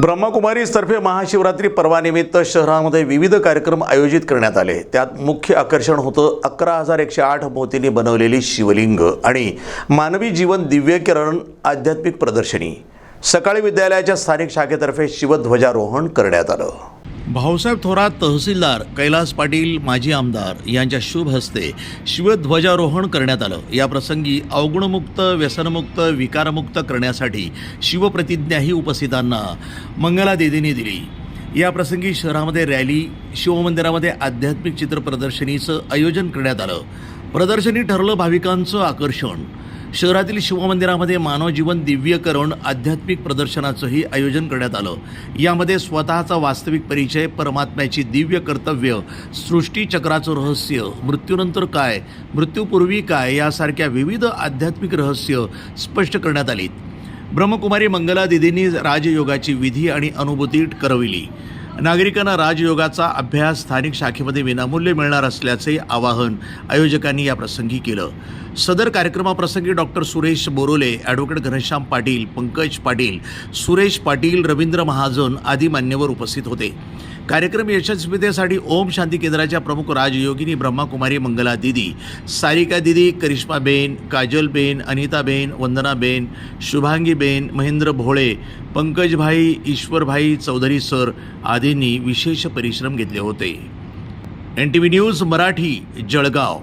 ब्रह्मकुमारीतर्फे महाशिवरात्री पर्वानिमित्त शहरामध्ये विविध कार्यक्रम आयोजित करण्यात आले। त्यात मुख्य आकर्षण होतं 11,108 मोतींनी बनवलेली शिवलिंग आणि मानवी जीवन दिव्यकिरण आध्यात्मिक प्रदर्शनी। सकाळी विद्यालयाच्या स्थानिक शाखेतर्फे शिवध्वजारोहण करण्यात आलं। भाऊसाहेब थोरात तहसीलदार, कैलास पाटील माजी आमदार यांच्या शुभ हस्ते शिवध्वजारोहण करण्यात आलं। या प्रसंगी अवगुणमुक्त, व्यसनमुक्त, विकारमुक्त करण्यासाठी शिवप्रतिज्ञाही उपस्थितांना मंगलादेवींनी दिली। या प्रसंगी शहरामध्ये रॅली, शिवमंदिरामध्ये आध्यात्मिक चित्र प्रदर्शनीचं आयोजन करण्यात आलं। प्रदर्शनी ठरलं भाविकांचं आकर्षण। शहरातील शिवमंदिरामध्ये मानव जीवन दिव्यकरण आध्यात्मिक प्रदर्शनाचंही आयोजन करण्यात आलं। यामध्ये स्वतःचा वास्तविक परिचय, परमात्म्याची दिव्य कर्तव्य, सृष्टीचक्राचं रहस्य, मृत्यूनंतर काय, मृत्यूपूर्वी काय यासारख्या विविध आध्यात्मिक रहस्य स्पष्ट करण्यात आली। ब्रह्मकुमारी मंगला दीदींनी राजयोगाची विधी आणि अनुभूती करविली। नागरिकांना राजयोगाचा अभ्यास स्थानिक शाखेमध्ये विनामूल्य मिळणार असल्याचे आवाहन आयोजकांनी या प्रसंगी केलं। सदर कार्यक्रमाप्रसंगी डॉक्टर सुरेश बोरोले, ॲडव्होकेट घनश्याम पाटील, पंकज पाटील, सुरेश पाटील, रवींद्र महाजन आदी मान्यवर उपस्थित होते। कार्यक्रम यशस्वीतेसाठी ओम शांती केंद्राच्या प्रमुख राजयोगिनी ब्रह्मकुमारी मंगला दीदी, सारिका दीदी, करिश्माबेन, काजलबेन, अनिताबेन, वंदनाबेन, शुभांगीबेन, महेंद्र भोळे, पंकजभाई, ईश्वरभाई चौधरी सर आदींनी विशेष परिश्रम घेतले होते। NTV news Marathi, Jalgaon.